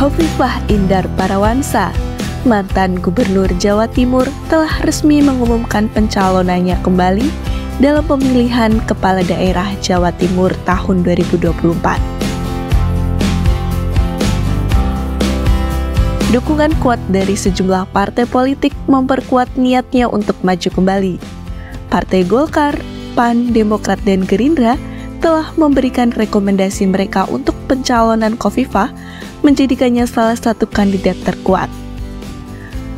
Hovifah Indar Parawansa, mantan Gubernur Jawa Timur, telah resmi mengumumkan pencalonannya kembali dalam pemilihan Kepala Daerah Jawa Timur tahun 2024. Dukungan kuat dari sejumlah partai politik memperkuat niatnya untuk maju kembali. Partai Golkar, PAN, Demokrat, dan Gerindra telah memberikan rekomendasi mereka untuk pencalonan Hovifah menjadikannya salah satu kandidat terkuat.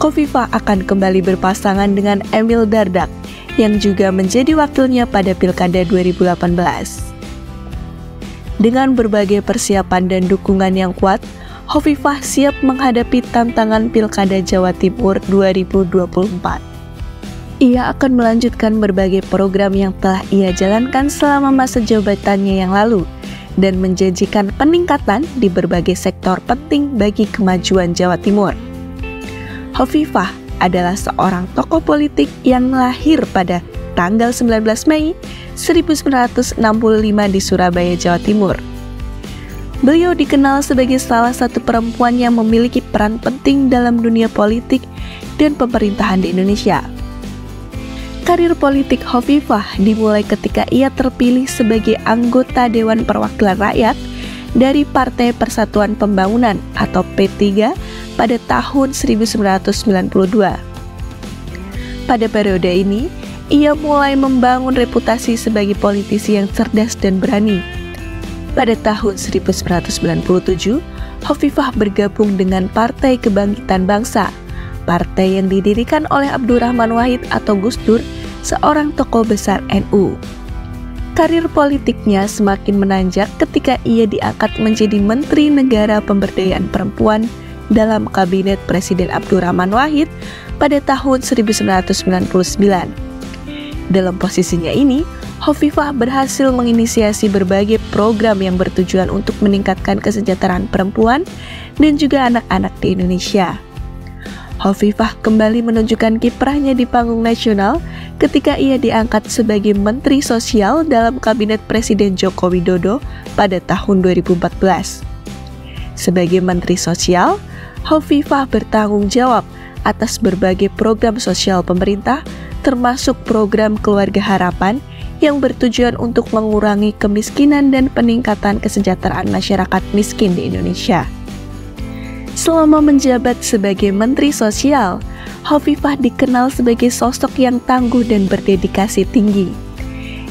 Hovifah akan kembali berpasangan dengan Emil Dardak yang juga menjadi wakilnya pada Pilkada 2018. Dengan berbagai persiapan dan dukungan yang kuat, Hovifah siap menghadapi tantangan Pilkada Jawa Timur 2024. Ia akan melanjutkan berbagai program yang telah ia jalankan selama masa jabatannya yang lalu dan menjanjikan peningkatan di berbagai sektor penting bagi kemajuan Jawa Timur. Hovifah adalah seorang tokoh politik yang lahir pada tanggal 19 Mei 1965 di Surabaya, Jawa Timur. Beliau dikenal sebagai salah satu perempuan yang memiliki peran penting dalam dunia politik dan pemerintahan di Indonesia. Karir politik Hovifah dimulai ketika ia terpilih sebagai anggota Dewan Perwakilan Rakyat dari Partai Persatuan Pembangunan atau P3 pada tahun 1992. Pada periode ini, ia mulai membangun reputasi sebagai politisi yang cerdas dan berani. Pada tahun 1997, Hovifah bergabung dengan Partai Kebangkitan Bangsa, partai yang didirikan oleh Abdurrahman Wahid atau Gus Dur, seorang tokoh besar NU. Karir politiknya semakin menanjak ketika ia diangkat menjadi Menteri Negara Pemberdayaan Perempuan dalam Kabinet Presiden Abdurrahman Wahid pada tahun 1999. Dalam posisinya ini, Hovifah berhasil menginisiasi berbagai program yang bertujuan untuk meningkatkan kesejahteraan perempuan dan juga anak-anak di Indonesia. Hovifah kembali menunjukkan kiprahnya di panggung nasional ketika ia diangkat sebagai Menteri Sosial dalam Kabinet Presiden Joko Widodo pada tahun 2014. Sebagai Menteri Sosial, Hovifah bertanggung jawab atas berbagai program sosial pemerintah, termasuk program Keluarga Harapan yang bertujuan untuk mengurangi kemiskinan dan peningkatan kesejahteraan masyarakat miskin di Indonesia. Selama menjabat sebagai Menteri Sosial, Hovifah dikenal sebagai sosok yang tangguh dan berdedikasi tinggi.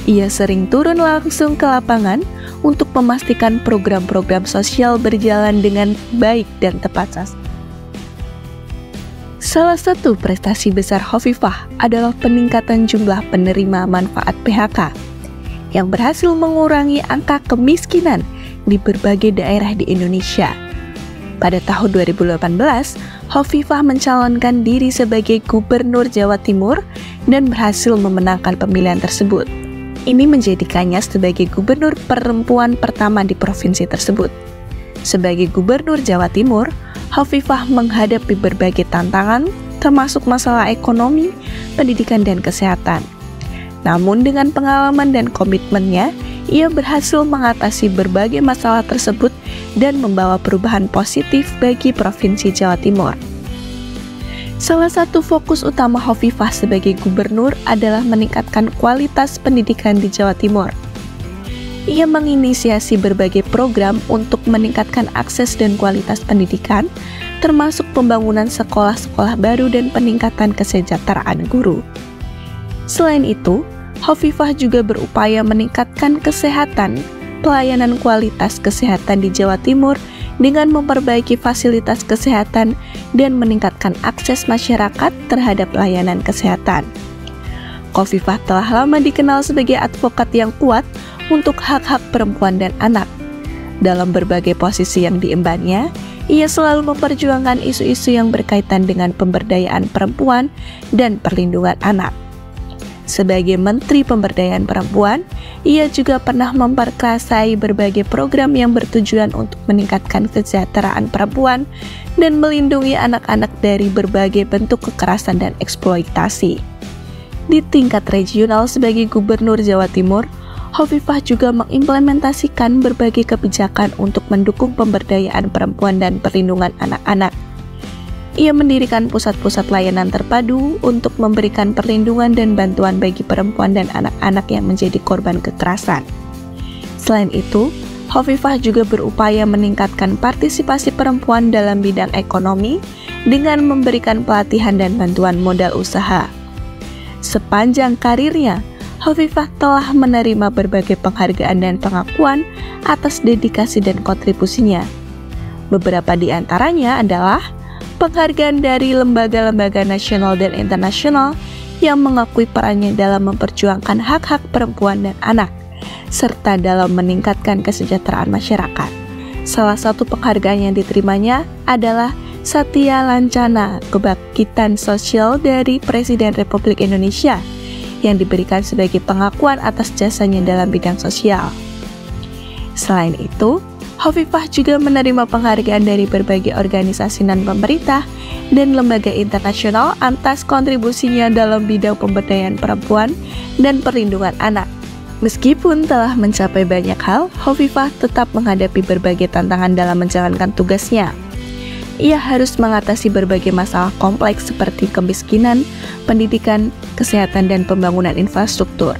Ia sering turun langsung ke lapangan untuk memastikan program-program sosial berjalan dengan baik dan tepat sasaran. Salah satu prestasi besar Hovifah adalah peningkatan jumlah penerima manfaat PHK yang berhasil mengurangi angka kemiskinan di berbagai daerah di Indonesia. Pada tahun 2018, Hovifah mencalonkan diri sebagai Gubernur Jawa Timur dan berhasil memenangkan pemilihan tersebut. Ini menjadikannya sebagai gubernur perempuan pertama di provinsi tersebut. Sebagai Gubernur Jawa Timur, Hovifah menghadapi berbagai tantangan, termasuk masalah ekonomi, pendidikan, dan kesehatan. Namun dengan pengalaman dan komitmennya, ia berhasil mengatasi berbagai masalah tersebut dan membawa perubahan positif bagi Provinsi Jawa Timur. Salah satu fokus utama Hovifah sebagai gubernur adalah meningkatkan kualitas pendidikan di Jawa Timur. Ia menginisiasi berbagai program untuk meningkatkan akses dan kualitas pendidikan, termasuk pembangunan sekolah-sekolah baru dan peningkatan kesejahteraan guru. Selain itu, Hovifah juga berupaya meningkatkan kesehatan, pelayanan kualitas kesehatan di Jawa Timur dengan memperbaiki fasilitas kesehatan dan meningkatkan akses masyarakat terhadap layanan kesehatan. Hovifah telah lama dikenal sebagai advokat yang kuat untuk hak-hak perempuan dan anak. Dalam berbagai posisi yang diembannya, ia selalu memperjuangkan isu-isu yang berkaitan dengan pemberdayaan perempuan dan perlindungan anak. Sebagai Menteri Pemberdayaan Perempuan, ia juga pernah memperkasai berbagai program yang bertujuan untuk meningkatkan kesejahteraan perempuan dan melindungi anak-anak dari berbagai bentuk kekerasan dan eksploitasi. Di tingkat regional sebagai Gubernur Jawa Timur, Hovifah juga mengimplementasikan berbagai kebijakan untuk mendukung pemberdayaan perempuan dan perlindungan anak-anak. Ia mendirikan pusat-pusat layanan terpadu untuk memberikan perlindungan dan bantuan bagi perempuan dan anak-anak yang menjadi korban kekerasan. Selain itu, Hovifah juga berupaya meningkatkan partisipasi perempuan dalam bidang ekonomi dengan memberikan pelatihan dan bantuan modal usaha. Sepanjang karirnya, Hovifah telah menerima berbagai penghargaan dan pengakuan atas dedikasi dan kontribusinya. Beberapa di antaranya adalah penghargaan dari lembaga-lembaga nasional dan internasional yang mengakui perannya dalam memperjuangkan hak-hak perempuan dan anak, serta dalam meningkatkan kesejahteraan masyarakat. Salah satu penghargaan yang diterimanya adalah Satya Lancana Kebangkitan Sosial dari Presiden Republik Indonesia yang diberikan sebagai pengakuan atas jasanya dalam bidang sosial. Selain itu, Hovifah juga menerima penghargaan dari berbagai organisasi non-pemerintah dan lembaga internasional atas kontribusinya dalam bidang pemberdayaan perempuan dan perlindungan anak. Meskipun telah mencapai banyak hal, Hovifah tetap menghadapi berbagai tantangan dalam menjalankan tugasnya. Ia harus mengatasi berbagai masalah kompleks seperti kemiskinan, pendidikan, kesehatan, dan pembangunan infrastruktur.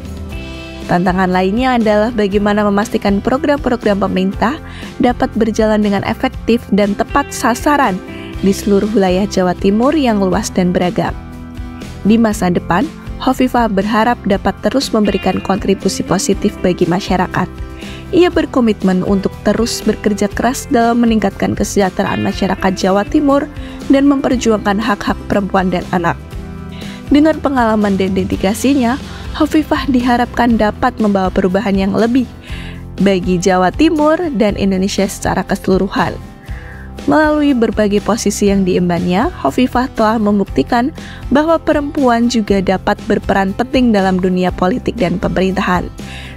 Tantangan lainnya adalah bagaimana memastikan program-program pemerintah dapat berjalan dengan efektif dan tepat sasaran di seluruh wilayah Jawa Timur yang luas dan beragam. Di masa depan, Hovifah berharap dapat terus memberikan kontribusi positif bagi masyarakat. Ia berkomitmen untuk terus bekerja keras dalam meningkatkan kesejahteraan masyarakat Jawa Timur dan memperjuangkan hak-hak perempuan dan anak. Dengan pengalaman dan dedikasinya, Hovifah diharapkan dapat membawa perubahan yang lebih bagi Jawa Timur dan Indonesia secara keseluruhan. Melalui berbagai posisi yang diembannya, Hovifah telah membuktikan bahwa perempuan juga dapat berperan penting dalam dunia politik dan pemerintahan,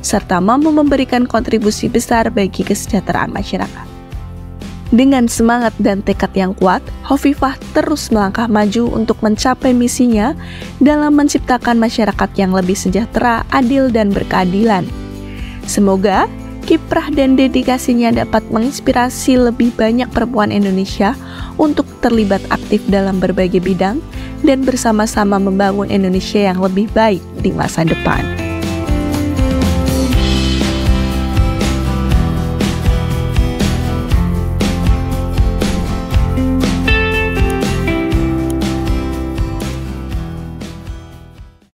serta mampu memberikan kontribusi besar bagi kesejahteraan masyarakat. Dengan semangat dan tekad yang kuat, Hovifah terus melangkah maju untuk mencapai misinya dalam menciptakan masyarakat yang lebih sejahtera, adil, dan berkeadilan. Semoga kiprah dan dedikasinya dapat menginspirasi lebih banyak perempuan Indonesia untuk terlibat aktif dalam berbagai bidang dan bersama-sama membangun Indonesia yang lebih baik di masa depan.